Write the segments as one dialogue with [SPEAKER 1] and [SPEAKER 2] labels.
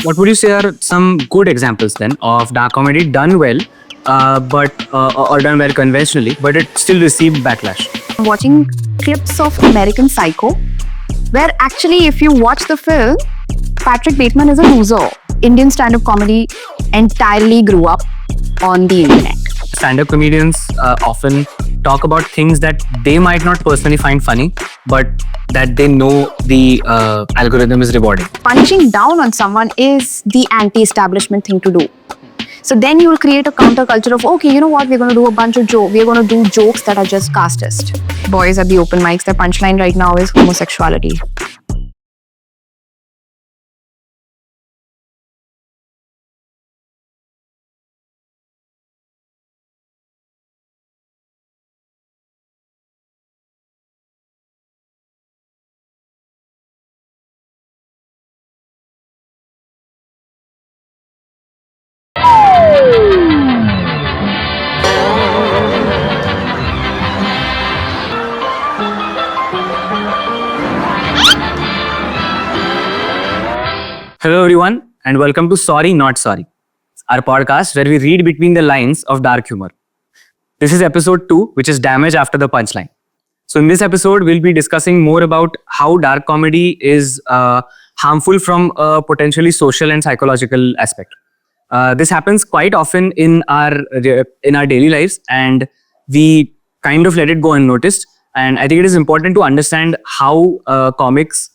[SPEAKER 1] what would you say are some good examples then of dark comedy done well, or done well conventionally, but it still received backlash?
[SPEAKER 2] I'm watching clips of American Psycho, where actually, if you watch the film, Patrick Bateman is a loser. Indian stand-up comedy entirely grew up on the internet.
[SPEAKER 1] Stand-up comedians often talk about things that they might not personally find funny, but that they know the algorithm is rewarding.
[SPEAKER 2] Punching down on someone is the anti-establishment thing to do. So then you will create a counterculture of, okay, you know what, we're going to do a bunch of jokes. We're going to do jokes that are just casteist. Boys at the open mics, their punchline right now is homosexuality.
[SPEAKER 1] Hello everyone, and welcome to Sorry Not Sorry, our podcast where we read between the lines of dark humor. This is episode 2, which is Damage After the Punchline. So in this episode, we'll be discussing more about how dark comedy is harmful from a potentially social and psychological aspect. This happens quite often in our daily lives, and we kind of let it go unnoticed. And I think it is important to understand how comics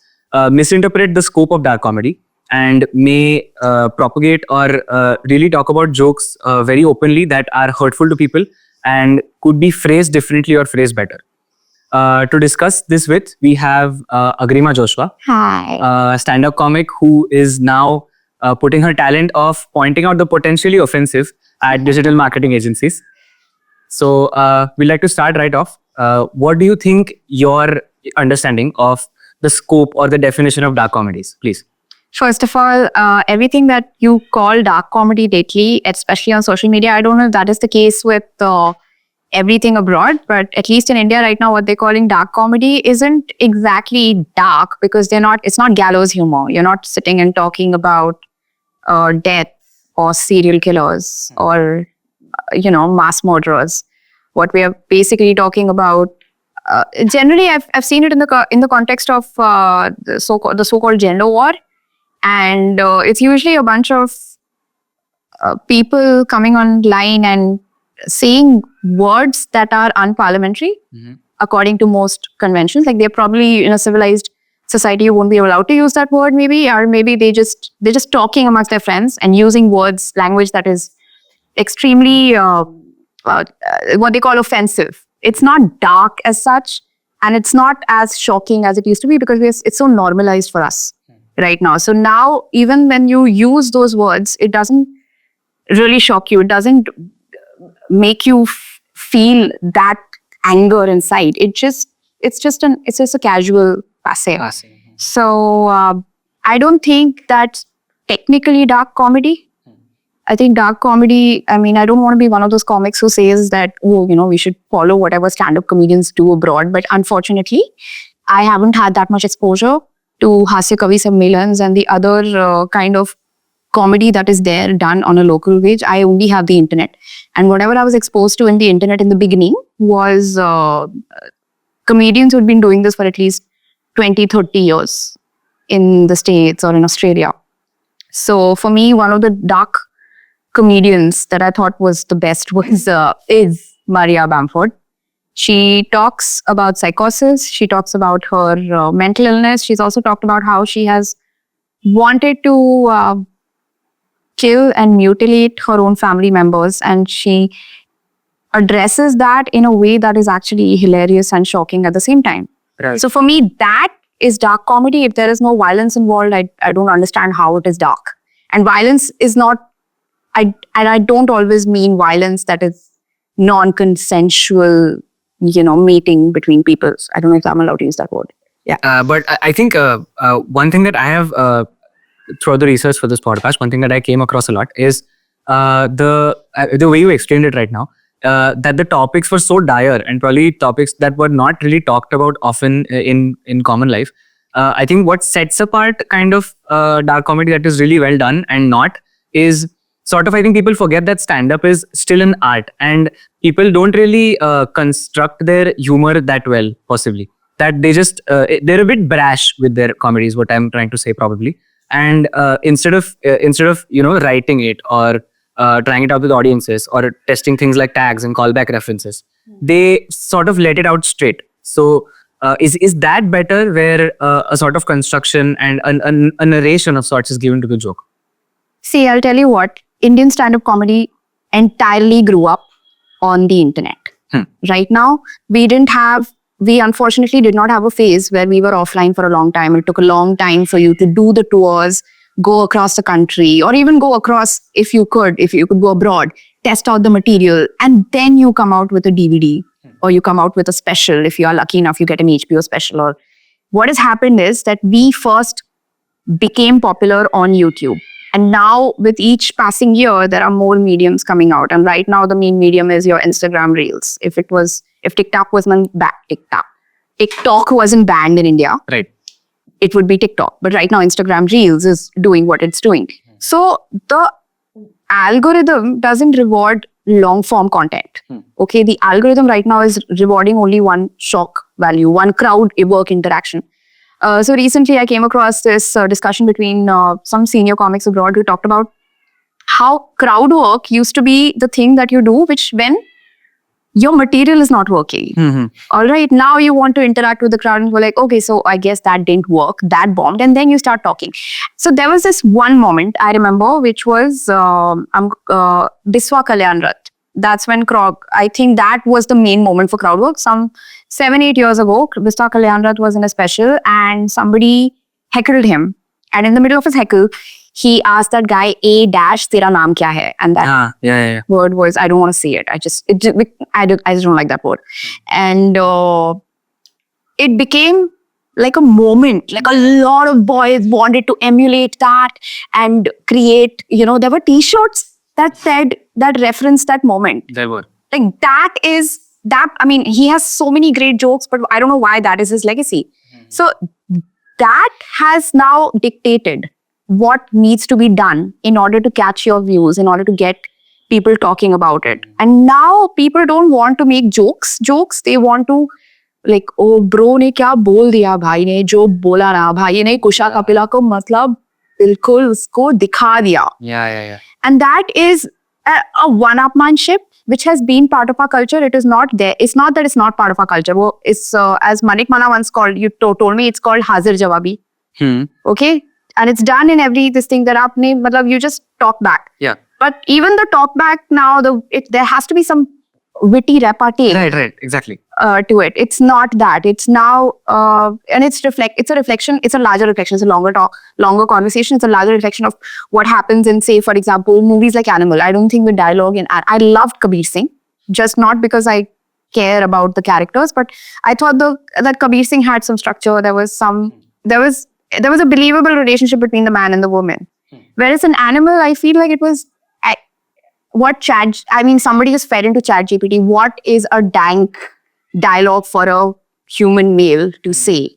[SPEAKER 1] misinterpret the scope of dark comedy and may propagate or really talk about jokes very openly that are hurtful to people and could be phrased differently or phrased better. To discuss this with, we have Agrima Joshua,
[SPEAKER 2] Hi.
[SPEAKER 1] a stand-up comic who is now putting her talent of pointing out the potentially offensive at digital marketing agencies. So we'd like to start right off. What do you think your understanding of the scope or the definition of dark comedies, please?
[SPEAKER 2] First of all, everything that you call dark comedy lately, especially on social media, I don't know if that is the case with everything abroad, but at least in India right now, what they're calling dark comedy isn't exactly dark because it's not gallows humor. You're not sitting and talking about death or serial killers or, mass murderers. What we are basically talking about, generally, I've seen it in the context of the so-called gender war. And it's usually a bunch of people coming online and saying words that are unparliamentary, according to most conventions. Like they're probably in a civilized society, you won't be allowed to use that word, maybe, or maybe they're just talking amongst their friends and using language that is extremely what they call offensive. It's not dark as such, and it's not as shocking as it used to be because it's so normalized for us right now. So now, even when you use those words, it doesn't really shock you. It doesn't make you feel that anger inside. It's just a casual passe. So I don't think that's technically dark comedy. I think dark comedy, I don't want to be one of those comics who says that, we should follow whatever stand-up comedians do abroad. But unfortunately, I haven't had that much exposure to Hasya Kavi Sammelans and the other kind of comedy that is there done on a local wage. I only have the internet. And whatever I was exposed to in the internet in the beginning was comedians who'd been doing this for at least 20, 30 years in the States or in Australia. So for me, one of the dark comedians that I thought was the best is Maria Bamford. She talks about psychosis. She talks about her mental illness. She's also talked about how she has wanted to kill and mutilate her own family members. And she addresses that in a way that is actually hilarious and shocking at the same time.
[SPEAKER 1] Right.
[SPEAKER 2] So for me, that is dark comedy. If there is no violence involved, I don't understand how it is dark. And violence is not, I don't always mean violence that is non-consensual, meeting between people. I don't know if I'm allowed to use that word. Yeah.
[SPEAKER 1] But I think one thing that I have, throughout the research for this podcast, one thing that I came across a lot is the way you explained it right now, that the topics were so dire and probably topics that were not really talked about often in common life, I think what sets apart kind of dark comedy that is really well done and not is sort of, I think people forget that stand-up is still an art, and people don't really construct their humor that well, possibly. That they just, they're a bit brash with their comedy is what I'm trying to say probably. And instead of writing it or trying it out with audiences or testing things like tags and callback references, they sort of let it out straight. So is that better, where a sort of construction and a narration of sorts is given to the joke?
[SPEAKER 2] See, I'll tell you what, Indian stand-up comedy entirely grew up on the internet. Right now, we unfortunately did not have a phase where we were offline for a long time. It took a long time for you to do the tours, go across the country, or even go across, if you could go abroad, test out the material, and then you come out with a DVD or you come out with a special. If you are lucky enough, you get an HBO special. Or what has happened is that we first became popular on YouTube. And now with each passing year, there are more mediums coming out. And right now the main medium is your Instagram Reels. If TikTok wasn't TikTok wasn't banned in India,
[SPEAKER 1] Right.
[SPEAKER 2] it would be TikTok. But right now Instagram Reels is doing what it's doing. So the algorithm doesn't reward long form content. Okay, the algorithm right now is rewarding only one shock value, one crowd work interaction. So recently I came across this discussion between some senior comics abroad who talked about how crowd work used to be the thing that you do, which when your material is not working. All right, now you want to interact with the crowd and go like, okay, so I guess that didn't work, that bombed, and then you start talking. So there was this one moment I remember, which was Biswa Kalyan Rath. That's when I think that was the main moment for crowd work. Some 7-8 years ago, Biswa Kalyan Rath was in a special and somebody heckled him. And in the middle of his heckle, he asked that guy, A-tera naam kya hai? And that word was, I don't want to say it. I just don't like that word. And it became like a moment, like a lot of boys wanted to emulate that and create, there were t-shirts that referenced that moment.
[SPEAKER 1] There were.
[SPEAKER 2] Like he has so many great jokes, but I don't know why that is his legacy. So that has now dictated what needs to be done in order to catch your views, in order to get people talking about it. And now people don't want to make jokes. They want to like, oh, bro ne kya bol diya, bhai ne jo bola na, bhai ne kusha kapila ko matlab bilkul usko dikha diya.
[SPEAKER 1] Yeah.
[SPEAKER 2] And that is a one-upmanship which has been part of our culture. It is not there. It's not that it's not part of our culture. It's as Manik Mana once told me, it's called Hazir Jawabi. Okay? And it's done in this thing that you just talk back.
[SPEAKER 1] Yeah.
[SPEAKER 2] But even the talk back now, there has to be some witty repartee.
[SPEAKER 1] Right, exactly.
[SPEAKER 2] To it. It's not that. It's now, and it's a reflection. It's a larger reflection. It's a longer conversation. It's a larger reflection of what happens in, say, for example, movies like Animal. I don't think the dialogue I loved Kabir Singh, just not because I care about the characters, but I thought that Kabir Singh had some structure. There was a believable relationship between the man and the woman. Whereas in Animal, I feel like it was somebody was fed into ChatGPT. What is a dank dialogue for a human male to say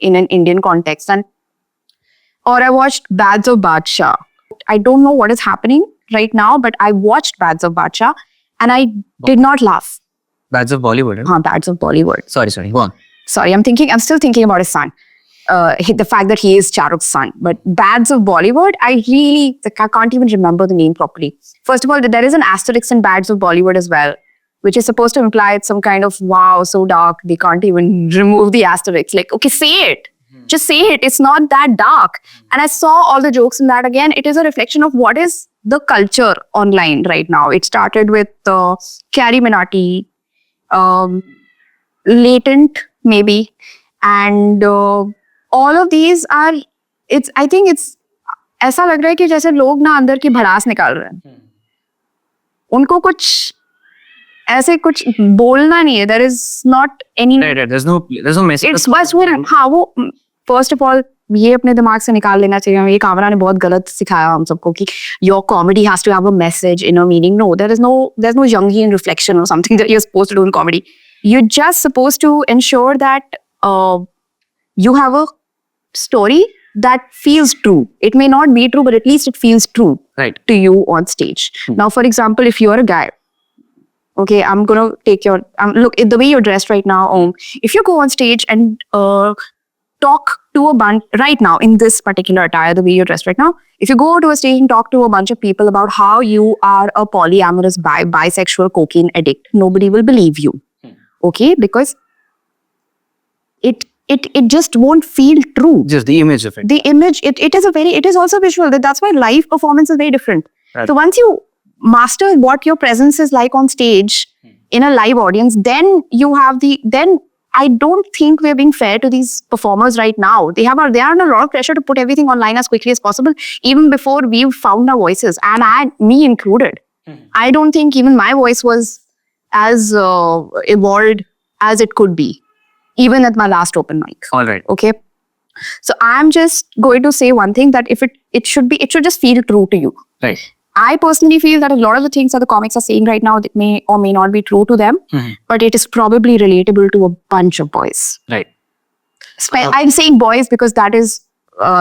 [SPEAKER 2] in an Indian context? Or I watched Bads of Badshah. I don't know what is happening right now, but I watched Bads of Badshah and I did not laugh.
[SPEAKER 1] Bads of Bollywood.
[SPEAKER 2] Bads of Bollywood.
[SPEAKER 1] Sorry, go on.
[SPEAKER 2] Sorry, I'm still thinking about his son. The fact that he is Shah Rukh's son. But Bads of Bollywood, I can't even remember the name properly. First of all, there is an asterisk in Bads of Bollywood as well, which is supposed to imply it's some kind of, wow, so dark, they can't even remove the asterisk. Like, okay, say it. Just say it. It's not that dark. And I saw all the jokes in that. Again, it is a reflection of what is the culture online right now. It started with Carrie Minati, Latent, maybe. And all of these are, I think it's ऐसा लग रहा है कि जैसे लोग ना अंदर की भड़ास निकाल रहे हैं. उनको ऐसे कुछ बोलना नहीं है. There is not any.
[SPEAKER 1] Right. There's no message.
[SPEAKER 2] It's बस वो first of all ये अपने दिमाग से निकाल लेना चाहिए. ये कामरा ने बहुत गलत सिखाया हम सबको कि your comedy has to have a message, inner meaning. No, there's no Jungian reflection or something that you're supposed to do in comedy. You're just supposed to ensure that you have a story that feels true. It may not be true, but at least it feels true
[SPEAKER 1] Right.
[SPEAKER 2] to you on stage. Now, for example, if you're a guy, okay, I'm gonna take your look the way you're dressed right now. If you go on stage and talk to a bunch right now in this particular attire, the way you're dressed right now, if you go to a stage and talk to a bunch of people about how you are a polyamorous bisexual cocaine addict, nobody will believe you. Okay, because it just won't feel true.
[SPEAKER 1] Just the image of it.
[SPEAKER 2] The image, it is also visual. That's why live performance is very different.
[SPEAKER 1] Right.
[SPEAKER 2] So once you master what your presence is like on stage in a live audience, then I don't think we're being fair to these performers right now. They are under a lot of pressure to put everything online as quickly as possible, even before we've found our voices, and me included. I don't think even my voice was as evolved as it could be, even at my last open mic.
[SPEAKER 1] All right.
[SPEAKER 2] Okay. So I'm just going to say one thing, that if it should just feel true to you.
[SPEAKER 1] Right.
[SPEAKER 2] I personally feel that a lot of the things that the comics are saying right now that may or may not be true to them, but it is probably relatable to a bunch of boys.
[SPEAKER 1] Right.
[SPEAKER 2] I'm saying boys because that is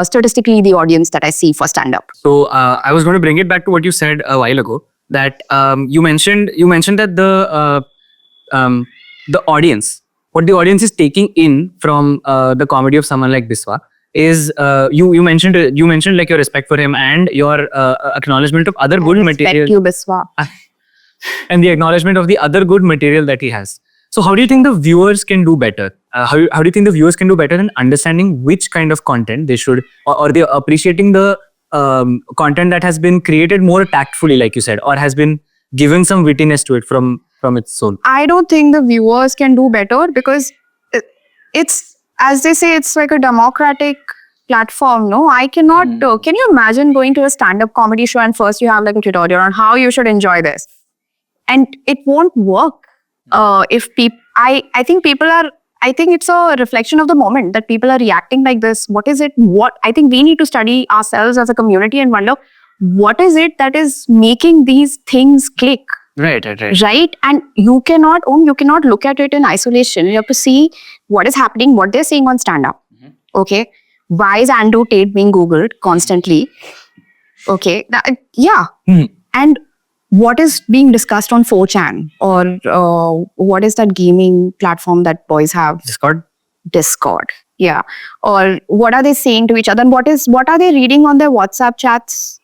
[SPEAKER 2] statistically the audience that I see for stand-up.
[SPEAKER 1] So I was going to bring it back to what you said a while ago, that you mentioned that the audience, what the audience is taking in from the comedy of someone like Biswa is you mentioned like your respect for him and your acknowledgement of other good material.
[SPEAKER 2] Respect you, Biswa.
[SPEAKER 1] And the acknowledgement of the other good material that he has. So how do you think the viewers can do better? How do you think the viewers can do better in understanding which kind of content they should, or they're appreciating the content that has been created more tactfully, like you said, or has been given some wittiness to it from its soul?
[SPEAKER 2] I don't think the viewers can do better because it's, as they say, it's like a democratic platform. No, I cannot. Can you imagine going to a stand-up comedy show and first you have like a tutorial on how you should enjoy this, and it won't work. If people, I think people are. I think it's a reflection of the moment that people are reacting like this. What is it? What I think we need to study ourselves as a community and wonder what is it that is making these things click.
[SPEAKER 1] Right.
[SPEAKER 2] Right? And you cannot look at it in isolation. You have to see what is happening, what they're saying on stand-up. Okay. Why is Andrew Tate being Googled constantly? Okay. And what is being discussed on 4chan, or what is that gaming platform that boys have? Discord. Yeah. Or what are they saying to each other? And what are they reading on their WhatsApp chats?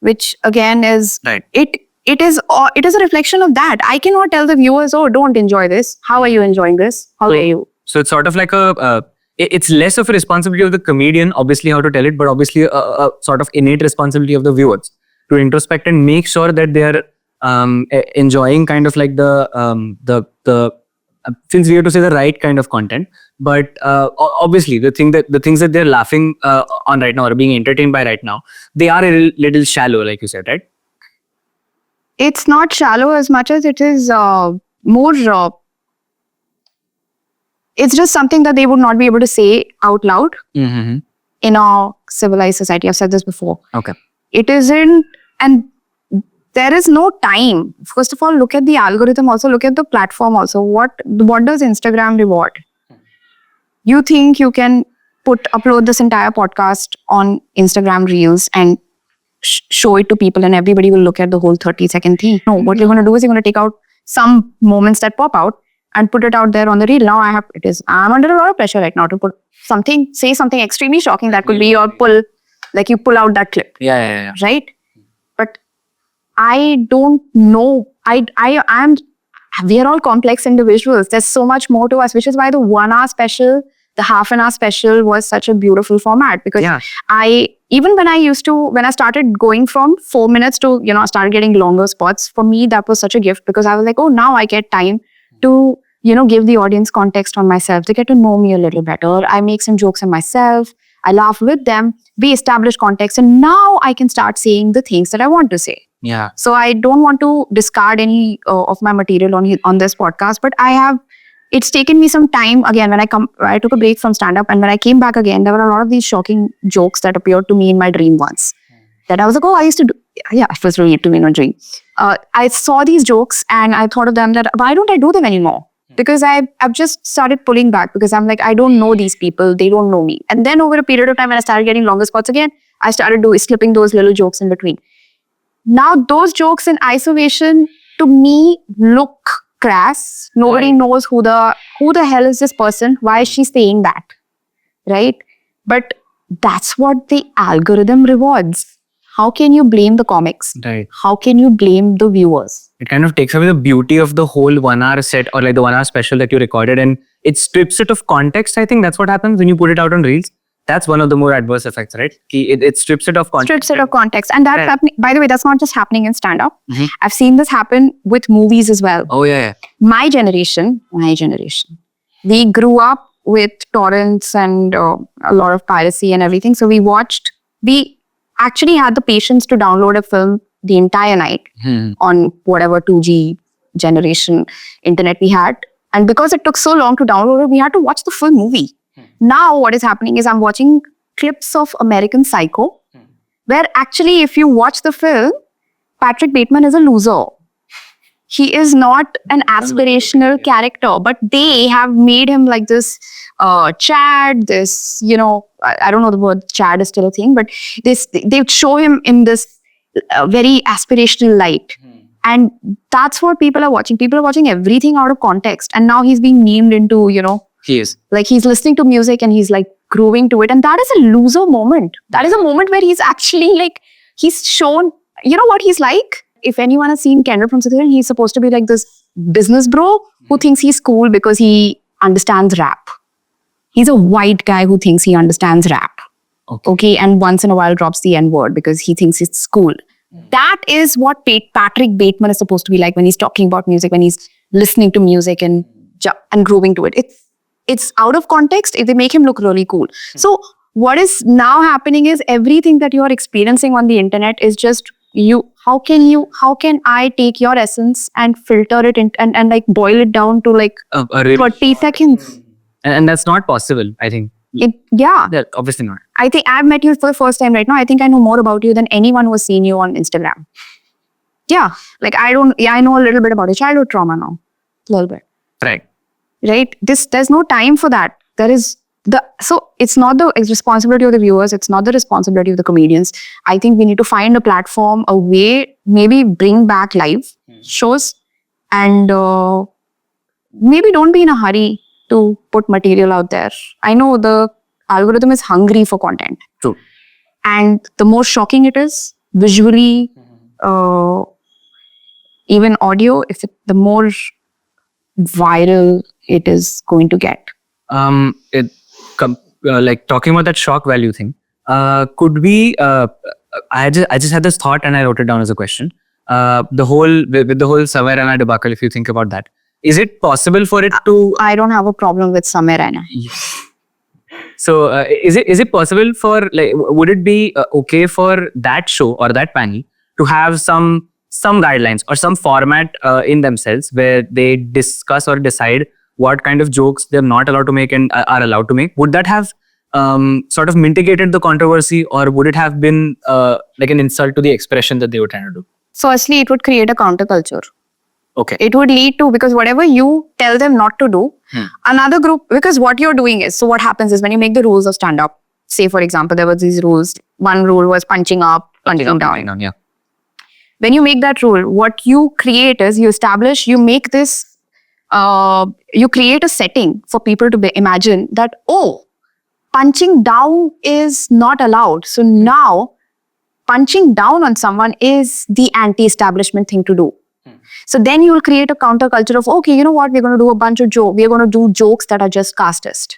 [SPEAKER 2] Which again is
[SPEAKER 1] right.
[SPEAKER 2] It is a reflection of that. I cannot tell the viewers, oh, don't enjoy this. How are you enjoying this? How are you?
[SPEAKER 1] So it's sort of like it's less of a responsibility of the comedian, obviously, how to tell it, but obviously a sort of innate responsibility of the viewers to introspect and make sure that they are enjoying kind of like the since we have to say the right kind of content, but obviously the things that they're laughing on right now or being entertained by right now, they are a little shallow, like you said, right?
[SPEAKER 2] It's not shallow as much as it is more. It's just something that they would not be able to say out loud in our civilized society. I've said this before.
[SPEAKER 1] Okay.
[SPEAKER 2] It isn't, and there is no time. First of all, look at the algorithm. Also, look at the platform. Also, what does Instagram reward? You think you can upload this entire podcast on Instagram Reels and show it to people and everybody will look at the whole 30-second thing? No, what you're going to do is you're going to take out some moments that pop out and put it out there on the reel. Now I'm under a lot of pressure right now to say something extremely shocking that could be your you pull out that clip.
[SPEAKER 1] Yeah.
[SPEAKER 2] Right? But I don't know. We are all complex individuals. There's so much more to us, which is why the 1 hour special, the half an hour special was such a beautiful format, because when I started going from 4 minutes to, I started getting longer spots, for me, that was such a gift, because I was like, oh, now I get time to, give the audience context on myself. They get to know me a little better. I make some jokes on myself. I laugh with them. We establish context. And now I can start saying the things that I want to say.
[SPEAKER 1] Yeah.
[SPEAKER 2] So I don't want to discard any of my material on this podcast, but it's taken me some time. Again, when I took a break from stand-up, and when I came back again, there were a lot of these shocking jokes that appeared to me in my dream once. That I was like, oh, I used to do. Yeah, it was really to me in a dream. I saw these jokes and I thought of them that, why don't I do them anymore? because I've just started pulling back because I'm like, I don't know these people, they don't know me. And then over a period of time, when I started getting longer spots again, I started slipping those little jokes in between. Now those jokes in isolation to me look crass. Nobody knows who the hell is this person? Why is she saying that? Right? But that's what the algorithm rewards. How can you blame the comics?
[SPEAKER 1] Right.
[SPEAKER 2] How can you blame the viewers?
[SPEAKER 1] It kind of takes away the beauty of the whole 1 hour set or like the 1 hour special that you recorded, and it strips it of context. I think that's what happens when you put it out on Reels. That's one of the more adverse effects, right? It strips it of context.
[SPEAKER 2] Strips it of context. And that's
[SPEAKER 1] Right.
[SPEAKER 2] happening. By the way, that's not just happening in stand-up.
[SPEAKER 1] Mhm.
[SPEAKER 2] I've seen this happen with movies as well.
[SPEAKER 1] Oh, yeah.
[SPEAKER 2] My generation, we grew up with torrents and a lot of piracy and everything. So we actually had the patience to download a film the entire night on whatever 2G generation internet we had. And because it took so long to download it, we had to watch the full movie. Now what is happening is I'm watching clips of American Psycho, where actually if you watch the film, Patrick Bateman is a loser. He is not an aspirational character, but they have made him like this Chad, this, I don't know the word Chad is still a thing, but they show him in this very aspirational light. And that's what people are watching. People are watching everything out of context. And now he's being memed into,
[SPEAKER 1] He is.
[SPEAKER 2] like he's listening to music and he's like grooving to it. And that is a loser moment. That is a moment where he's actually like, he's shown, what he's like? If anyone has seen Kendall from Sithir, he's supposed to be like this business bro who thinks he's cool because he understands rap. He's a white guy who thinks he understands rap. Okay. And once in a while drops the N-word because he thinks it's cool. That is what Patrick Bateman is supposed to be like when he's talking about music, when he's listening to music and grooving to it. It's out of context. They make him look really cool. So what is now happening is everything that you are experiencing on the internet is just you. How can I take your essence and filter it and like boil it down to like
[SPEAKER 1] A really
[SPEAKER 2] 30 seconds?
[SPEAKER 1] And that's not possible, I think.
[SPEAKER 2] Yeah.
[SPEAKER 1] Obviously not.
[SPEAKER 2] I think I've met you for the first time right now. I think I know more about you than anyone who has seen you on Instagram. Yeah. Like I know a little bit about your childhood trauma now. A little bit.
[SPEAKER 1] Right.
[SPEAKER 2] Right? There's no time for that. So it's not the responsibility of the viewers. It's not the responsibility of the comedians. I think we need to find a platform, a way, maybe bring back live shows and maybe don't be in a hurry to put material out there. I know the algorithm is hungry for content.
[SPEAKER 1] True.
[SPEAKER 2] And the more shocking it is, visually, even audio, the more viral it is going to get.
[SPEAKER 1] Like talking about that shock value thing, could we? I just had this thought and I wrote it down as a question. With the whole Samay Raina debacle, if you think about that, is it possible for it to?
[SPEAKER 2] I don't have a problem with Samay Raina.
[SPEAKER 1] So is it possible for would it be okay for that show or that panel to have some guidelines or some format in themselves where they discuss or decide what kind of jokes they're not allowed to make and are allowed to make? Would that have sort of mitigated the controversy, or would it have been like an insult to the expression that they were trying to do?
[SPEAKER 2] Firstly, it would create a counterculture.
[SPEAKER 1] Okay.
[SPEAKER 2] It would lead to, because whatever you tell them not to do, another group, because what you're doing is, so what happens is when you make the rules of stand-up, say for example, there were these rules. One rule was punching up, punching down.
[SPEAKER 1] Yeah.
[SPEAKER 2] When you make that rule, what you create is you make this, you create a setting for people to imagine that, oh, punching down is not allowed. So now punching down on someone is the anti-establishment thing to do. So then you will create a counterculture of, okay, you know what, we're going to do a bunch of jokes. We're going to do jokes that are just casteist.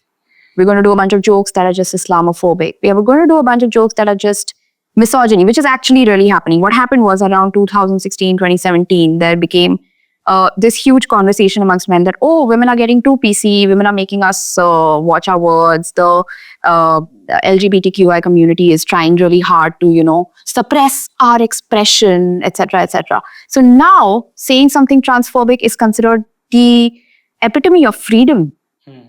[SPEAKER 2] We're going to do a bunch of jokes that are just Islamophobic. We are going to do a bunch of jokes that are just misogyny, which is actually really happening. What happened was around 2016, 2017, there became this huge conversation amongst men that, oh, women are getting too PC, women are making us watch our words, the LGBTQI community is trying really hard to, suppress our expression, etc., etc. So now saying something transphobic is considered the epitome of freedom.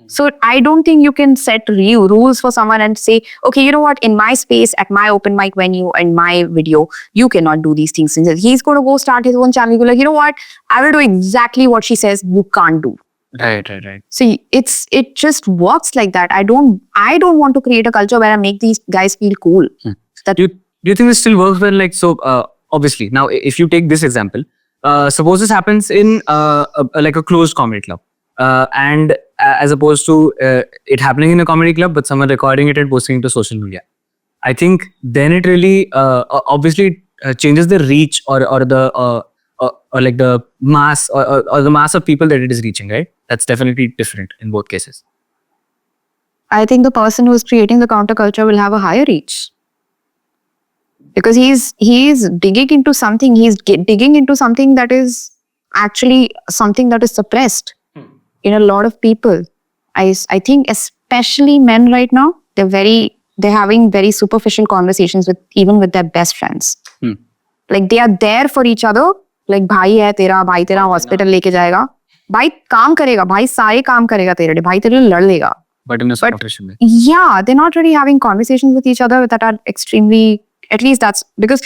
[SPEAKER 2] So I don't think you can set rules for someone and say, okay, you know what, in my space, at my open mic venue, in my video, you cannot do these things. He's going to go start his own channel. He'll be like, you know what, I will do exactly what she says you can't do.
[SPEAKER 1] Right, right, right.
[SPEAKER 2] See, it just works like that. I don't want to create a culture where I make these guys feel cool. That
[SPEAKER 1] Do you think this still works well? Like, so obviously, now if you take this example, suppose this happens in like a closed comedy club, and as opposed to it happening in a comedy club, but someone recording it and posting it to social media. I think then it really obviously changes the reach or the or like the mass or the mass of people that it is reaching, right? That's definitely different in both cases.
[SPEAKER 2] I think the person who is creating the counterculture will have a higher reach. Because he's digging into something, digging into something that is actually something that is suppressed in a lot of people. I think especially men right now, they're having very superficial conversations even with their best friends. Like they are there for each other. Like भाई तेरा hospital लेके जाएगा, भाई काम करेगा, भाई सारे काम करेगा तेरे लिए, भाई तेरे लिए लड़ लेगा.
[SPEAKER 1] But in a superficial way.
[SPEAKER 2] Yeah, they're not really having conversations with each other that are extremely, at least that's because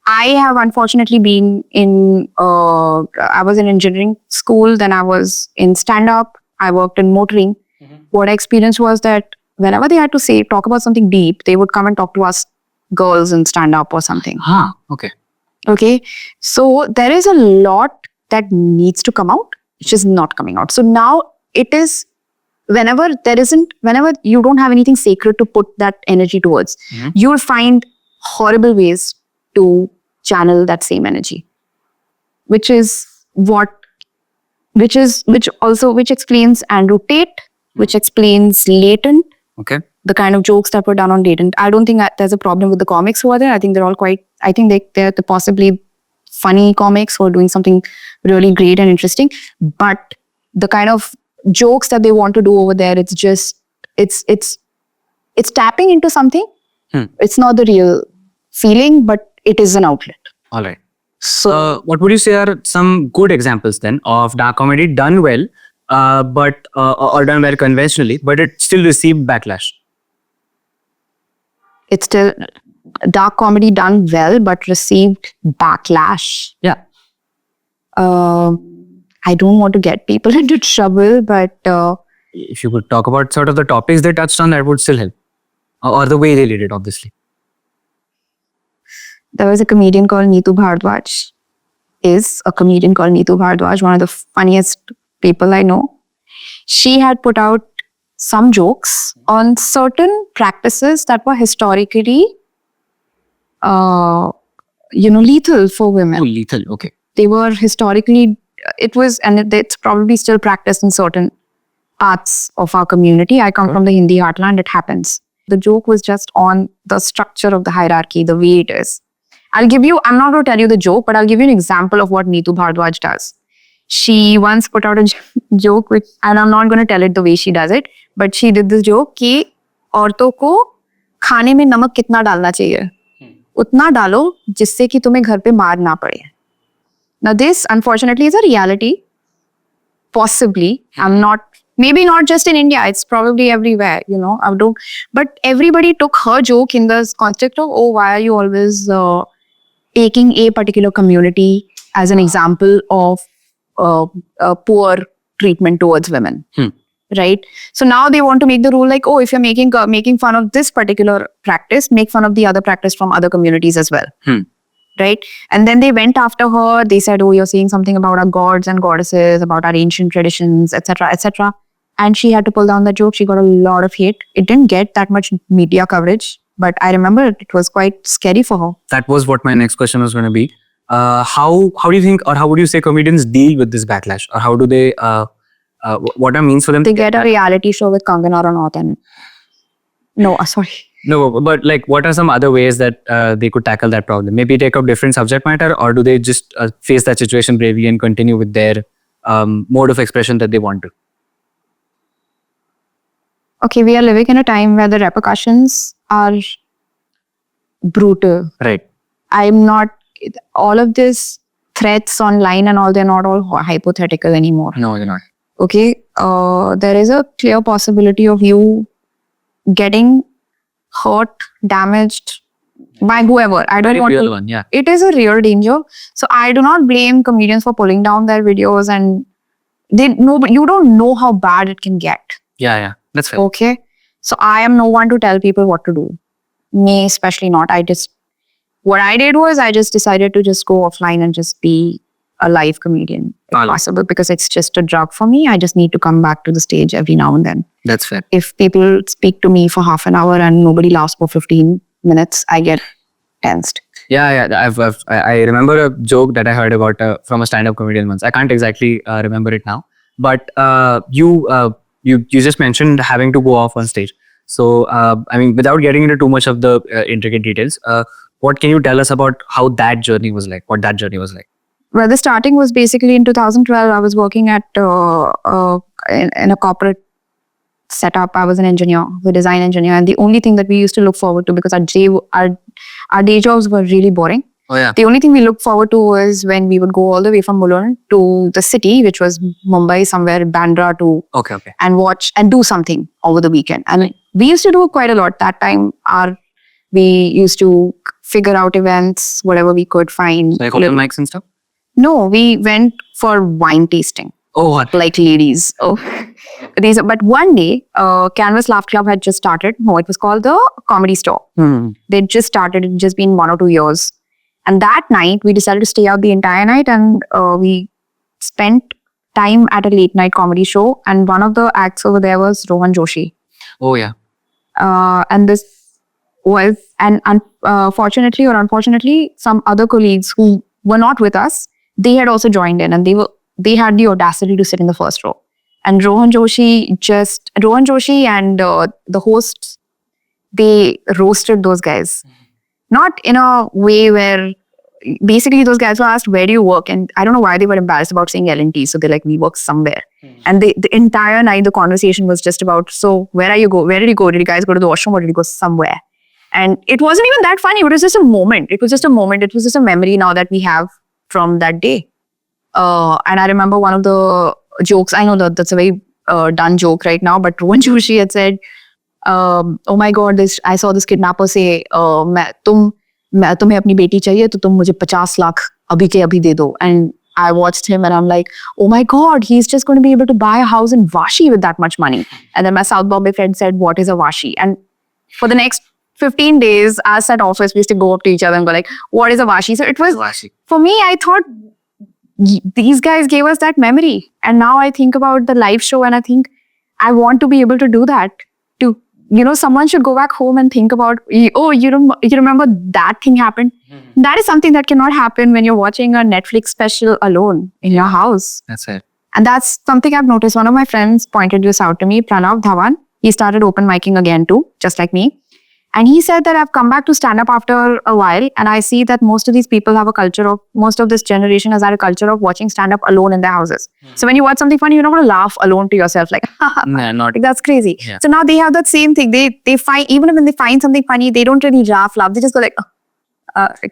[SPEAKER 2] I have unfortunately been in, I was in engineering school, then I was in stand-up, I worked in motoring. What I experienced was that whenever they had to talk about something deep, they would come and talk to us girls in stand-up or something.
[SPEAKER 1] Okay.
[SPEAKER 2] Okay, so there is a lot that needs to come out, which is not coming out. So now it is, whenever you don't have anything sacred to put that energy towards, you'll find horrible ways to channel that same energy, which explains Andrew Tate, which explains Latent.
[SPEAKER 1] Okay.
[SPEAKER 2] The kind of jokes that were done on Latent. I don't think that there's a problem with the comics who are there. I think they're all they're the possibly funny comics who are doing something really great and interesting. But the kind of jokes that they want to do over there, it's just, it's tapping into something. It's not the real feeling, but it is an outlet.
[SPEAKER 1] All right. So, what would you say are some good examples then of dark comedy done well, but or done well conventionally, but it still received backlash?
[SPEAKER 2] It's still dark comedy done well, but received backlash.
[SPEAKER 1] Yeah.
[SPEAKER 2] I don't want to get people into trouble, but
[SPEAKER 1] if you could talk about sort of the topics they touched on, that would still help, or the way they did it, obviously.
[SPEAKER 2] There was a comedian called Neetu Bhardwaj. One of the funniest people I know. She had put out some jokes on certain practices that were historically, lethal for women.
[SPEAKER 1] Oh, lethal. Okay.
[SPEAKER 2] They were historically, it's probably still practiced in certain parts of our community. I come from the Hindi heartland, it happens. The joke was just on the structure of the hierarchy, the way it is. I'm not going to tell you the joke, but I'll give you an example of what Neetu Bhardwaj does. She once put out a joke, and I'm not going to tell it the way she does it, but she did this joke कि औरतों को खाने में नमक कितना डालना चाहिए, उतना डालो जिससे कि तुम्हें घर पे मार ना पड़े. Now this unfortunately is a reality. Possibly, maybe not just in India, it's probably everywhere, but everybody took her joke in the context of, oh, why are you always taking a particular community as an example of poor treatment towards women, right? So now they want to make the rule like, oh, if you're making fun of this particular practice, make fun of the other practice from other communities as well, right? And then they went after her. They said, oh, you're saying something about our gods and goddesses, about our ancient traditions, etc., etc. And she had to pull down the joke. She got a lot of hate. It didn't get that much media coverage, but I remember it was quite scary for her.
[SPEAKER 1] That was what my next question was going to be. How do you think, or how would you say comedians deal with this backlash, or how do they? What are means for them?
[SPEAKER 2] They get a reality show with Kangana Ranaut and sorry.
[SPEAKER 1] No, but like, what are some other ways that they could tackle that problem? Maybe take up different subject matter, or do they just face that situation bravely and continue with their mode of expression that they want to?
[SPEAKER 2] Okay, we are living in a time where the repercussions are brutal.
[SPEAKER 1] Right.
[SPEAKER 2] All of this threats online and all, they're not all hypothetical anymore.
[SPEAKER 1] No, they're not.
[SPEAKER 2] Okay, there is a clear possibility of you getting hurt, damaged by whoever. I don't want to.
[SPEAKER 1] One, yeah.
[SPEAKER 2] It is a real danger. So I do not blame comedians for pulling down their videos and but you don't know how bad it can get.
[SPEAKER 1] Yeah. That's fair.
[SPEAKER 2] Okay. So I am no one to tell people what to do. Me, especially not. What I did was I just decided to just go offline and just be a live comedian if
[SPEAKER 1] All right.
[SPEAKER 2] possible, because it's just a drug for me. I just need to come back to the stage every now and then.
[SPEAKER 1] That's fair.
[SPEAKER 2] If people speak to me for half an hour and nobody laughs for 15 minutes, I get tensed.
[SPEAKER 1] Yeah. I remember a joke that I heard about from a stand-up comedian once. I can't exactly remember it now, but you just mentioned having to go off on stage. So I mean, without getting into too much of the intricate details, what can you tell us about how that journey was like? What that journey was like?
[SPEAKER 2] Well, the starting was basically in 2012. I was working at in a corporate setup. I was an engineer, a design engineer, and the only thing that we used to look forward to, because our day jobs were really boring.
[SPEAKER 1] Oh yeah.
[SPEAKER 2] The only thing we looked forward to was when we would go all the way from Mulund to the city, which was Mumbai, somewhere Bandra, to
[SPEAKER 1] Okay.
[SPEAKER 2] and watch and do something over the weekend. And we used to do quite a lot that time. We used to figure out events, whatever we could find.
[SPEAKER 1] So like open mics and stuff.
[SPEAKER 2] No, we went for wine tasting,
[SPEAKER 1] Oh, what?
[SPEAKER 2] like ladies. Oh, but one day, Canvas Laugh Club had just started. No, it was called the Comedy Store. They just started. It had just been 1 or 2 years. And that night, we decided to stay out the entire night, and we spent time at a late night comedy show. And one of the acts over there was Rohan Joshi.
[SPEAKER 1] Oh yeah.
[SPEAKER 2] And this was, and fortunately or unfortunately, some other colleagues who were not with us, they had also joined in, and they had the audacity to sit in the first row. And Rohan Joshi and the hosts, they roasted those guys. Not in a way where, basically those guys were asked, where do you work? And I don't know why they were embarrassed about saying L&T. So they're like, we work somewhere. And the entire night, the conversation was just about, so where did you go? Did you guys go to the washroom, or did you go somewhere? And it wasn't even that funny. It was just a moment. It was just a memory now that we have from that day. And I remember one of the jokes, I know that's a very done joke right now, but Rohan Joshi had said, oh my God, I saw this kidnapper say, तुम्हें अपनी बेटी चाहिए तो तुम मुझे 50 लाख अभी के अभी दे दो. And I watched him and I'm like, oh my God, he's just going to be able to buy a house in Vashi with that much money. And then my South Bombay friend said, what is a Vashi? And for the next 15 days, us at office, we used to go up to each other and go like, what is a Vashi? So it was,
[SPEAKER 1] Vashi.
[SPEAKER 2] For me, I thought these guys gave us that memory. And now I think about the live show and I think I want to be able to do that. Someone should go back home and think about, oh, you remember that thing happened? That is something that cannot happen when you're watching a Netflix special alone in your house.
[SPEAKER 1] That's it.
[SPEAKER 2] And that's something I've noticed. One of my friends pointed this out to me, Pranav Dhawan. He started open micing again too, just like me. And he said that I've come back to stand up after a while. And I see that most of these people have a culture of, most of this generation has had a culture of watching stand up alone in their houses. So when you watch something funny, you're not going to laugh alone to yourself like,
[SPEAKER 1] Nah, not.
[SPEAKER 2] like that's crazy.
[SPEAKER 1] Yeah.
[SPEAKER 2] So now they have that same thing. They find, even when they find something funny, they don't really laugh. They just go like,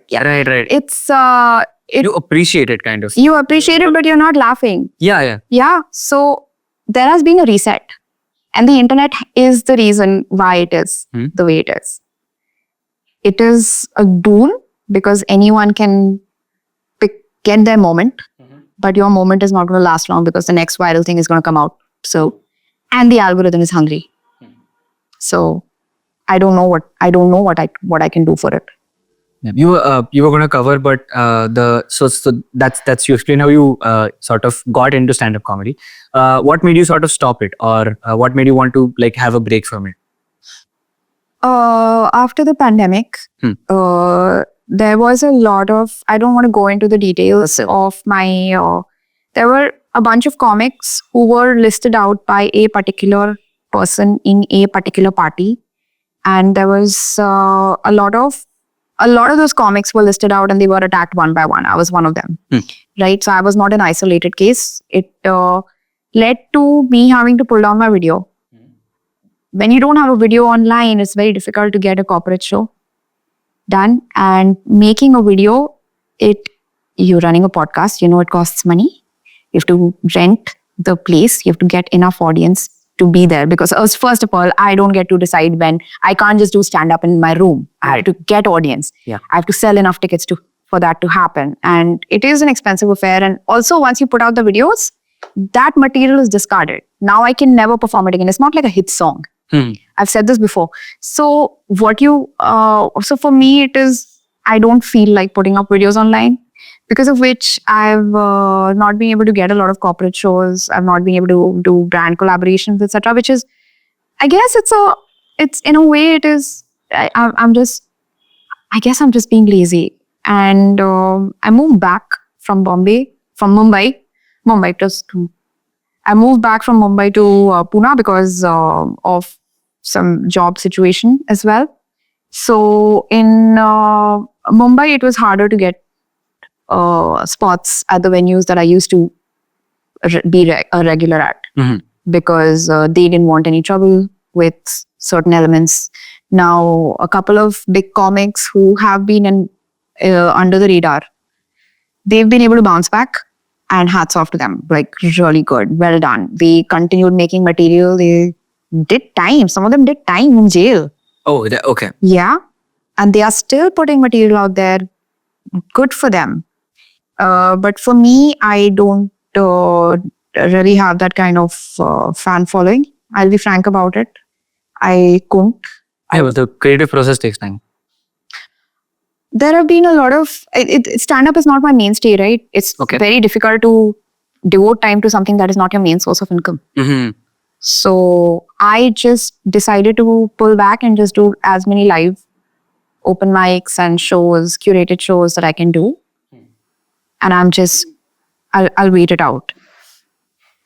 [SPEAKER 2] yeah.
[SPEAKER 1] Right.
[SPEAKER 2] It's,
[SPEAKER 1] You appreciate it, kind of.
[SPEAKER 2] you appreciate it, but you're not laughing.
[SPEAKER 1] Yeah.
[SPEAKER 2] Yeah. So there has been a reset. And the internet is the reason why it is the way it is. It is a boon because anyone can get their moment, but your moment is not going to last long because the next viral thing is going to come out. So, and the algorithm is hungry. So, I don't know what I can do for it.
[SPEAKER 1] Yeah. You were going to cover, but so that's you explain how you sort of got into stand-up comedy. What made you sort of stop it, or what made you want to like have a break from it?
[SPEAKER 2] After the pandemic, there was a lot of, I don't want to go into the details of my, there were a bunch of comics who were listed out by a particular person in a particular party. And there was a lot of those comics were listed out and they were attacked one by one. I was one of them, right? So I was not an isolated case. It led to me having to pull down my video. When you don't have a video online, it's very difficult to get a corporate show done. And making a video, you're running a podcast, it costs money. You have to rent the place. You have to get enough audience to be there. Because first of all, I don't get to decide when. I can't just do stand-up in my room. I have to get audience.
[SPEAKER 1] Yeah.
[SPEAKER 2] I have to sell enough tickets for that to happen. And it is an expensive affair. And also, once you put out the videos, that material is discarded. Now I can never perform it again. It's not like a hit song. I've said this before. So so for me, it is, I don't feel like putting up videos online, because of which I've not been able to get a lot of corporate shows. I've not been able to do brand collaborations, etc. Which is, I guess it's in a way it is, I guess I'm just being lazy. And I moved back from Mumbai. I moved back from Mumbai to Pune because of some job situation as well. So in Mumbai, it was harder to get spots at the venues that I used to be a regular at, because they didn't want any trouble with certain elements. Now, a couple of big comics who have been under the radar, they've been able to bounce back, and hats off to them. Like, really good. Well done. They continued making material. They did time. Some of them did time in jail.
[SPEAKER 1] Oh, okay.
[SPEAKER 2] Yeah. And they are still putting material out there. Good for them. But for me, I don't really have that kind of fan following. I'll be frank about it. I couldn't.
[SPEAKER 1] Yeah, but the creative process takes time.
[SPEAKER 2] There have been a lot of stand-up is not my mainstay, right? It's very difficult to devote time to something that is not your main source of income. So I just decided to pull back and just do as many live open mics and shows, curated shows that I can do. And I'll wait it out.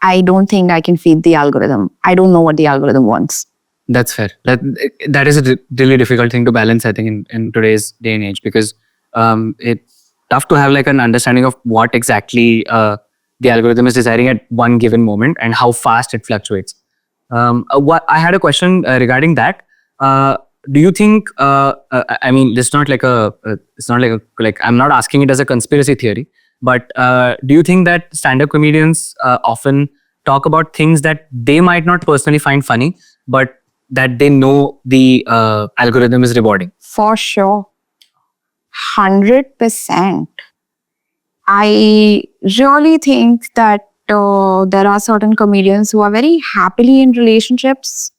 [SPEAKER 2] I don't think I can feed the algorithm. I don't know what the algorithm wants.
[SPEAKER 1] That's fair. That is a really difficult thing to balance, I think, in today's day and age, because it's tough to have like an understanding of what exactly the algorithm is desiring at one given moment and how fast it fluctuates. What I had a question regarding that. Do you think? I mean, it's not like I'm not asking it as a conspiracy theory, but do you think that stand-up comedians often talk about things that they might not personally find funny, but that they know the algorithm is rewarding?
[SPEAKER 2] For sure. 100%. I really think that there are certain comedians who are very happily in relationships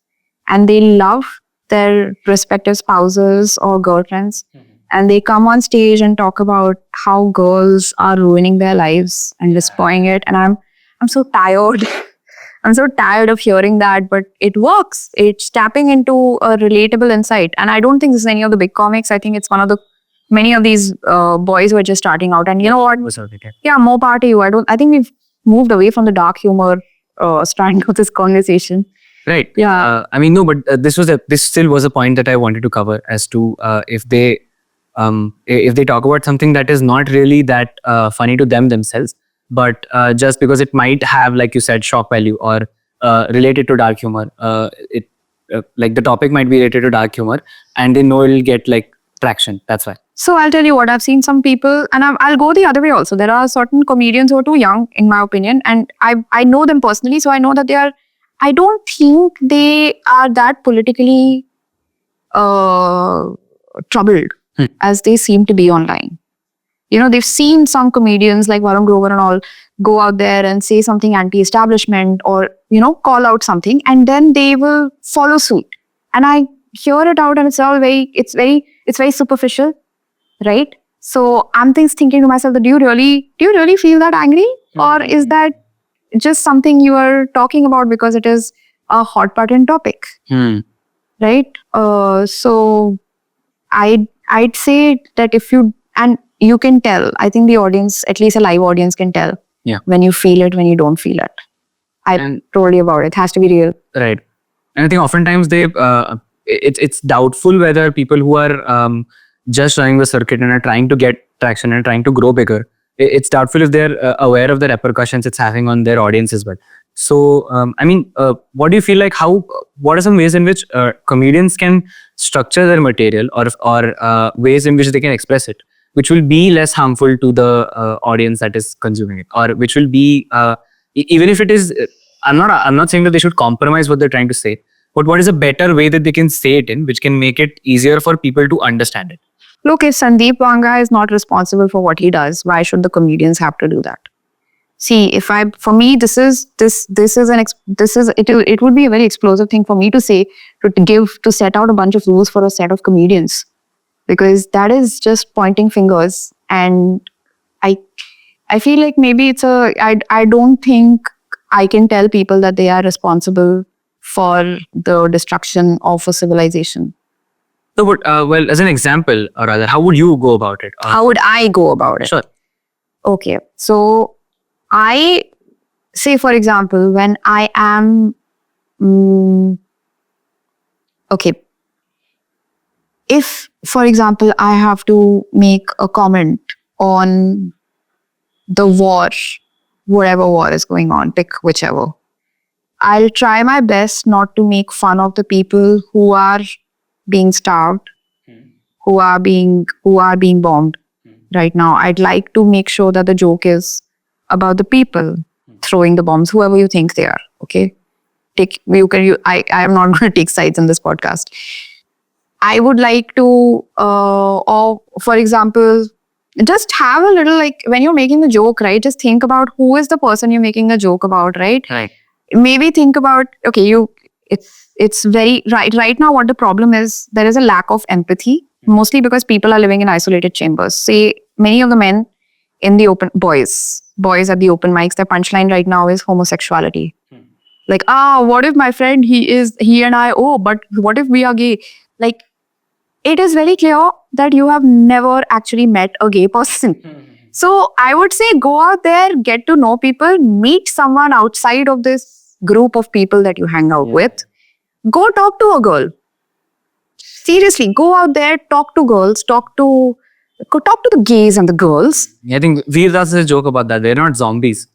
[SPEAKER 2] and they love their respective spouses or girlfriends. And they come on stage and talk about how girls are ruining their lives and destroying it. And I'm so tired. I'm so tired of hearing that, but it works. It's tapping into a relatable insight. And I don't think this is any of the big comics. I think it's many of these boys who are just starting out. And you know what? Yeah, more power to you. I think we've moved away from the dark humor starting with this conversation.
[SPEAKER 1] Right.
[SPEAKER 2] Yeah.
[SPEAKER 1] I mean, no, but this still was a point that I wanted to cover as to if they talk about something that is not really that funny to themselves, but just because it might have, like you said, shock value or related to dark humor. Like the topic might be related to dark humor, and they know it'll get like traction. That's why.
[SPEAKER 2] So I'll tell you what, I've seen some people, and I'll go the other way also. There are certain comedians who are too young, in my opinion, and I know them personally, so I know that I don't think they are that politically troubled as they seem to be online. You know, they've seen some comedians like Varun Grover and all go out there and say something anti-establishment or, call out something, and then they will follow suit. And I hear it out and it's very superficial, right? So I'm thinking to myself, do you really feel that angry? Or is that just something you are talking about because it is a hot button topic? Right? So I'd say that you can tell. I think the audience, at least a live audience, can tell when you feel it, when you don't feel it. I told you about it. It has to be real.
[SPEAKER 1] Right. And I think oftentimes it's doubtful whether people who are just running the circuit and are trying to get traction and trying to grow bigger, it's doubtful if they're aware of the repercussions it's having on their audience as well. So, what do you feel like? What are some ways in which comedians can structure their material or ways in which they can express it, which will be less harmful to the audience that is consuming it, or which will be even if it is? I'm not saying that they should compromise what they're trying to say, but what is a better way that they can say it in, which can make it easier for people to understand it?
[SPEAKER 2] Look, if Sandeep Vanga is not responsible for what he does, why should the comedians have to do that? See, for me, it would be a very explosive thing for me to say, to set out a bunch of rules for a set of comedians, because that is just pointing fingers. And I feel like maybe I don't think I can tell people that they are responsible for the destruction of a civilization.
[SPEAKER 1] So, but, well, as an example, or rather, how would you go about it?
[SPEAKER 2] How would I go about it?
[SPEAKER 1] Sure.
[SPEAKER 2] Okay, so I say, for example, when I am, okay, if, for example, I have to make a comment on the war, whatever war is going on, pick whichever, I'll try my best not to make fun of the people who are being starved, who are being bombed right now. I'd like to make sure that the joke is about the people throwing the bombs, whoever you think they are. Okay, I am not going to take sides in this podcast. I would like to, or for example, just have a little, like, when you're making the joke, right? Just think about who is the person you're making the joke about, right?
[SPEAKER 1] Right.
[SPEAKER 2] Maybe think about, okay, it's very right now. What the problem is, there is a lack of empathy, mostly because people are living in isolated chambers. Say many of the men in the boys at the open mics, their punchline right now is homosexuality. Like, what if my friend, he and I, but what if we are gay? Like, it is very clear that you have never actually met a gay person. So I would say, go out there, get to know people, meet someone outside of this group of people that you hang out with. Go talk to a girl. Seriously, go out there, talk to girls, talk to the gays and the girls.
[SPEAKER 1] I think Veer Das has a joke about that. They're not zombies.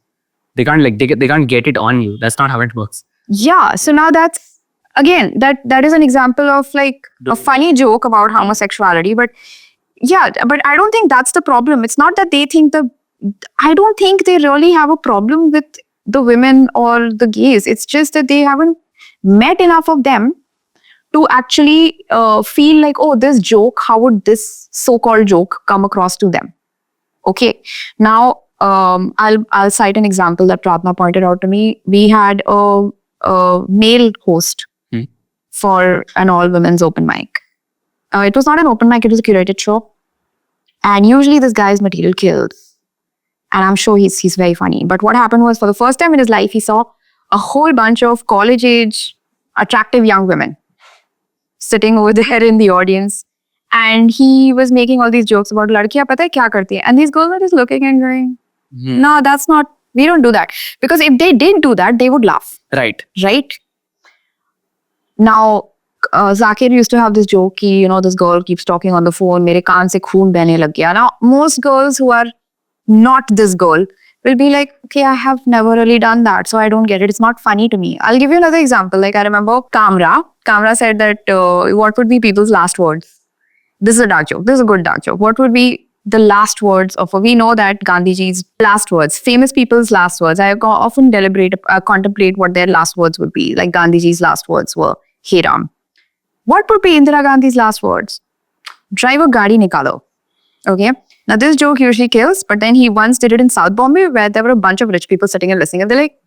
[SPEAKER 1] They can't they can't get it on you. That's not how it works.
[SPEAKER 2] Yeah. So now that's, again, that is an example of like a funny joke about homosexuality. But yeah, but I don't think that's the problem. It's not that they think I don't think they really have a problem with the women or the gays. It's just that they haven't met enough of them to actually feel like, this joke, how would this so-called joke come across to them? Okay. Now, I'll cite an example that Pratna pointed out to me. We had a male host for an all-women's open mic. It was not an open mic, it was a curated show. And usually this guy's material kills. And I'm sure he's very funny. But what happened was, for the first time in his life, he saw a whole bunch of college-age, attractive young women sitting over there in the audience. And he was making all these jokes about ladkiyan pata hai kya karti hai? And these girls were just looking and going, no, that's not, we don't do that. Because if they did do that, they would laugh.
[SPEAKER 1] Right.
[SPEAKER 2] Right? Now, Zakir used to have this joke, this girl keeps talking on the phone, mere kaan se khoon behne lag gaya. Now, most girls who are not this girl will be like, okay, I have never really done that, so I don't get it. It's not funny to me. I'll give you another example. Like, I remember Kamra. Kamra said that, what would be people's last words? This is a dark joke. This is a good dark joke. What would be the last words we know that Gandhiji's last words, famous people's last words. I often contemplate what their last words would be. Like Gandhiji's last words were, "Hey Ram." What would be Indira Gandhi's last words? "Driver gaadi nikalo." Okay. Now this joke usually kills, but then he once did it in South Bombay where there were a bunch of rich people sitting and listening, and they're like,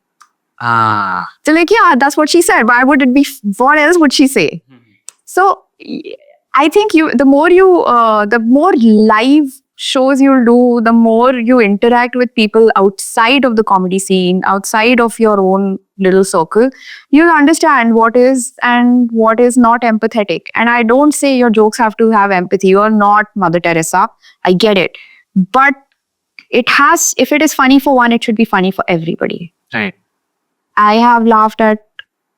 [SPEAKER 2] yeah, that's what she said. Why would it be? What else would she say? So I think the more live shows you'll do, the more you interact with people outside of the comedy scene, outside of your own little circle, you'll understand what is and what is not empathetic. And I don't say your jokes have to have empathy. You're not Mother Teresa. I get it. But if it is funny for one, it should be funny for everybody.
[SPEAKER 1] Right.
[SPEAKER 2] I have laughed at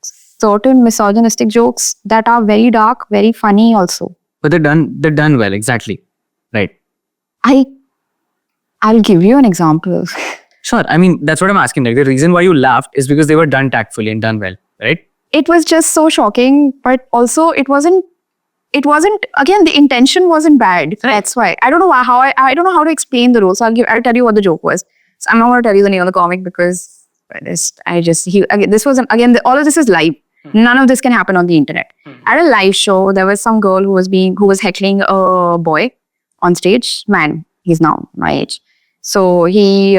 [SPEAKER 2] certain misogynistic jokes that are very dark, very funny also.
[SPEAKER 1] But they're done well, exactly. Right.
[SPEAKER 2] I'll give you an example.
[SPEAKER 1] Sure. I mean, that's what I'm asking. Like, the reason why you laughed is because they were done tactfully and done well, right?
[SPEAKER 2] It was just so shocking, but also it wasn't, again, the intention wasn't bad. Right. That's why. I don't know I don't know how to explain the role. So I'll tell you what the joke was. So I'm not going to tell you the name of the comic because all of this is live. None of this can happen on the internet. At a live show, there was some girl who was heckling a boy on stage. Man, he's now my age. So he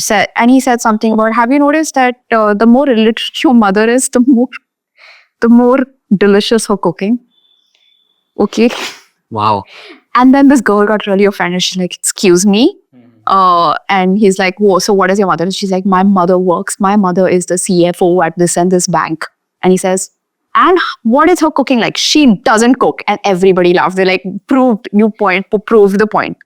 [SPEAKER 2] said, and he said something about, have you noticed that the more illiterate your mother is, the more delicious her cooking? Okay.
[SPEAKER 1] Wow.
[SPEAKER 2] And then this girl got really offended. She's like, excuse me? And he's like, whoa, so what is your mother? And she's like, my mother is the CFO at this and this bank. And he says, and what is her cooking like? She doesn't cook. And everybody laughed. They're like, proved the point.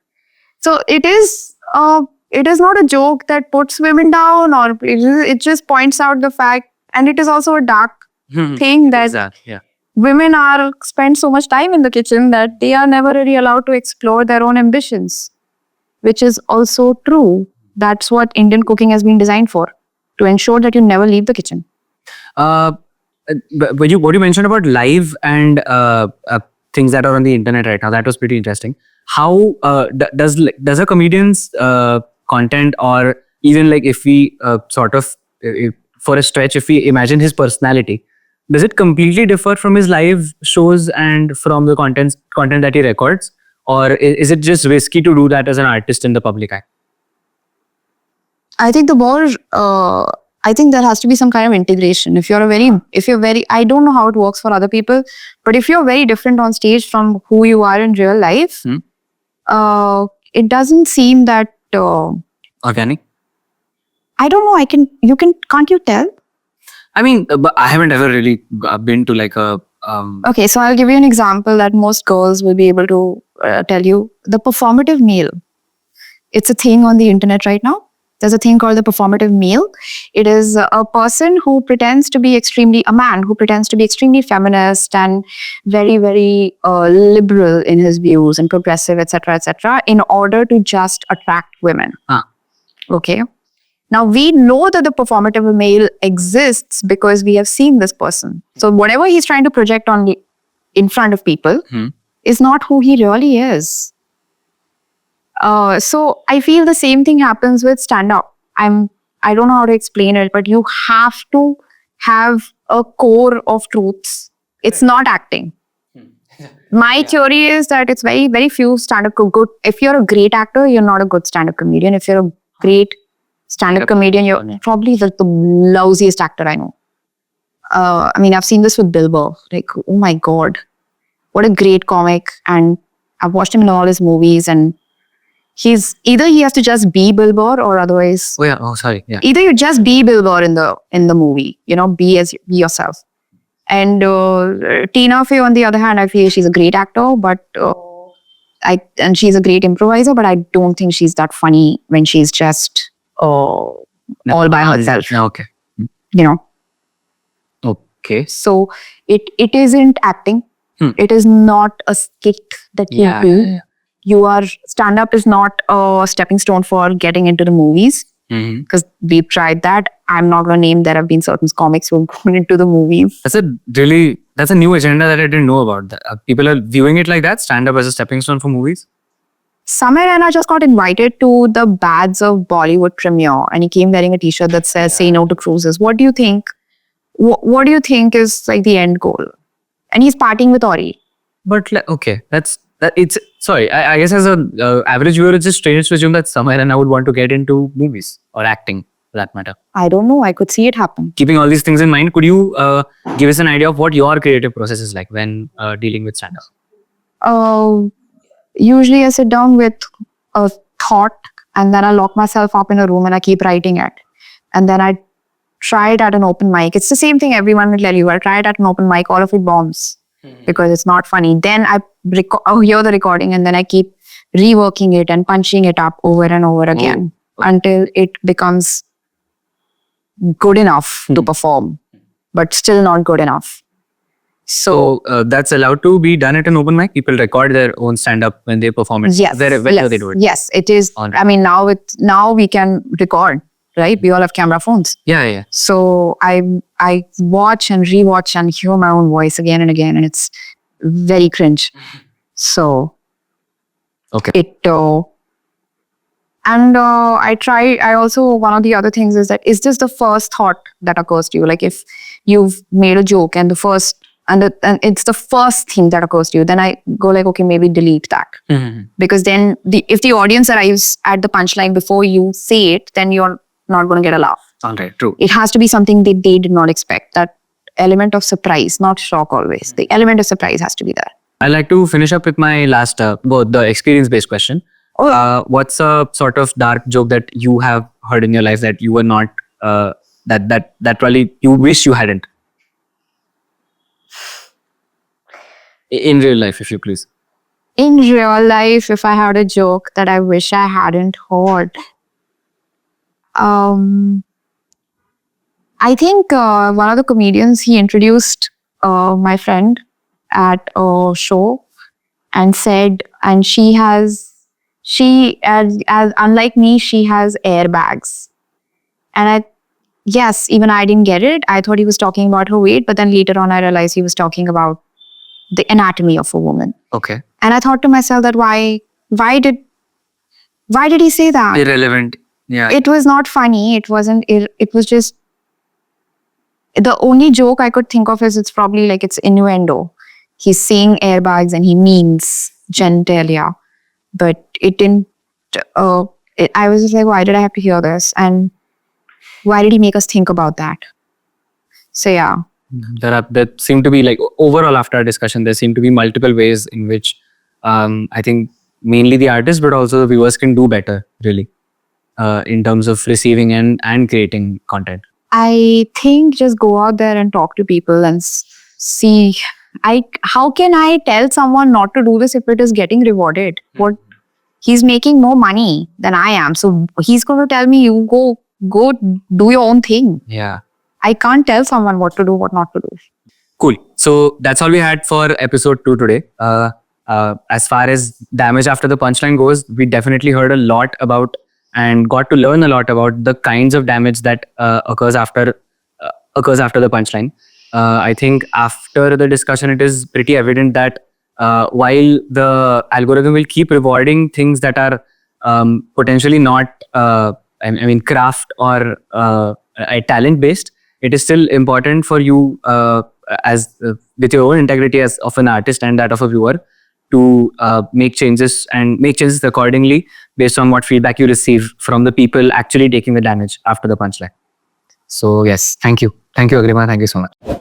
[SPEAKER 2] So it is not a joke that puts women down, or it just points out the fact. And it is also a dark thing that women spend so much time in the kitchen that they are never really allowed to explore their own ambitions, which is also true. That's what Indian cooking has been designed for, to ensure that you never leave the kitchen.
[SPEAKER 1] But what you mentioned about live and things that are on the internet right now, that was pretty interesting. How does a comedian's content, or even like if we for a stretch, if we imagine his personality, does it completely differ from his live shows and from the content that he records? Or is it just risky to do that as an artist in the public eye?
[SPEAKER 2] I think I think there has to be some kind of integration. If you're very, I don't know how it works for other people, but if you're very different on stage from who you are in real life, it doesn't seem that
[SPEAKER 1] organic.
[SPEAKER 2] I don't know. Can't you tell?
[SPEAKER 1] I mean, but I haven't ever really been to like a.
[SPEAKER 2] Okay, so I'll give you an example that most girls will be able to tell you. The performative male. It's a thing on the internet right now. There's a thing called the performative male. It is a person who pretends to be a man who pretends to be extremely feminist and very, very liberal in his views and progressive, etc., in order to just attract women. Okay. Now, we know that the performative male exists because we have seen this person. So whatever he's trying to project in front of people is not who he really is. So I feel the same thing happens with stand-up. I don't know how to explain it, but you have to have a core of truths. It's not acting. My theory is that it's very, very few stand-up good. If you're a great actor, you're not a good stand-up comedian. If you're a great stand-up comedian, you're probably the lousiest actor I know. I mean, I've seen this with Bill Burr. Like, oh my God, what a great comic. And I've watched him in all his movies, and he has to just be Bill Burr, or otherwise. Either you just be Bill Burr in the movie, be yourself. And Tina Fey, on the other hand, I feel she's a great actor, but and she's a great improviser, but I don't think she's that funny when she's just all by herself.
[SPEAKER 1] Okay. Okay.
[SPEAKER 2] So it isn't acting. It is not a skit that you do. Stand-up is not a stepping stone for getting into the movies, because we've tried that. I'm not going to name. There have been certain comics who have gone into the movies.
[SPEAKER 1] That's a new agenda that I didn't know about. People are viewing it like that, stand-up as a stepping stone for movies.
[SPEAKER 2] Samir Raina just got invited to the Bads of Bollywood premiere, and he came wearing a t-shirt that says "Say no to cruises." What do you think? What do you think is like the end goal? And he's partying with Ori.
[SPEAKER 1] But okay, I guess as an average viewer, it's just strange to assume that Samir Raina would want to get into movies or acting, for that matter.
[SPEAKER 2] I don't know. I could see it happen.
[SPEAKER 1] Keeping all these things in mind, could you give us an idea of what your creative process is like when dealing with stand-up?
[SPEAKER 2] Usually I sit down with a thought, and then I lock myself up in a room and I keep writing it. And then I try it at an open mic. It's the same thing everyone will tell you. I try it at an open mic, all of it bombs because it's not funny. Then I hear the recording, and then I keep reworking it and punching it up over and over again until it becomes good enough to perform, but still not good enough.
[SPEAKER 1] So that's allowed to be done at an open mic? People record their own stand-up when they perform it?
[SPEAKER 2] Yes.
[SPEAKER 1] Whether they do it?
[SPEAKER 2] Yes, it is. I mean, now we can record, right? We all have camera phones.
[SPEAKER 1] Yeah.
[SPEAKER 2] So I watch and rewatch and hear my own voice again and again, and it's very cringe. So
[SPEAKER 1] okay.
[SPEAKER 2] I also, one of the other things is that, is this the first thought that occurs to you? Like if you've made a joke and it's the first thing that occurs to you, then I go like, okay, maybe delete that. Because then if the audience arrives at the punchline before you say it, then you're not going to get a laugh.
[SPEAKER 1] All right, true.
[SPEAKER 2] It has to be something that they did not expect. That element of surprise, not shock always. The element of surprise has to be there.
[SPEAKER 1] I'd like to finish up with my last, the experience-based question. What's a sort of dark joke that you have heard in your life that you were not, that probably you wish you hadn't? In real life, if you please.
[SPEAKER 2] In real life, if I had a joke that I wish I hadn't heard, I think one of the comedians, he introduced my friend at a show and said, and she as unlike me, she has airbags. And yes, even I didn't get it. I thought he was talking about her weight, but then later on I realized he was talking about the anatomy of a woman.
[SPEAKER 1] Okay.
[SPEAKER 2] And I thought to myself that why did he say that?
[SPEAKER 1] Irrelevant. Yeah.
[SPEAKER 2] It was not funny. It wasn't. It was just the only joke I could think of is it's probably like it's innuendo. He's saying airbags and he means genitalia, but it didn't. I was just like, why did I have to hear this? And why did he make us think about that? So yeah.
[SPEAKER 1] There seem to be, like, overall after our discussion, there seem to be multiple ways in which I think mainly the artist, but also the viewers can do better, really, in terms of receiving and creating content.
[SPEAKER 2] I think just go out there and talk to people and see. How can I tell someone not to do this if it is getting rewarded? What, he's making more money than I am, so he's going to tell me, you go do your own thing.
[SPEAKER 1] Yeah.
[SPEAKER 2] I can't tell someone what to do, what not to do.
[SPEAKER 1] Cool. So that's all we had for episode 2 today. As far as damage after the punchline goes, we definitely heard a lot about and got to learn a lot about the kinds of damage that occurs after the punchline. I think after the discussion, it is pretty evident that while the algorithm will keep rewarding things that are potentially not, craft or talent based, it is still important for you as with your own integrity as of an artist and that of a viewer to make changes accordingly based on what feedback you receive from the people actually taking the damage after the punchline. So yes, thank you. Thank you, Agrima. Thank you so much.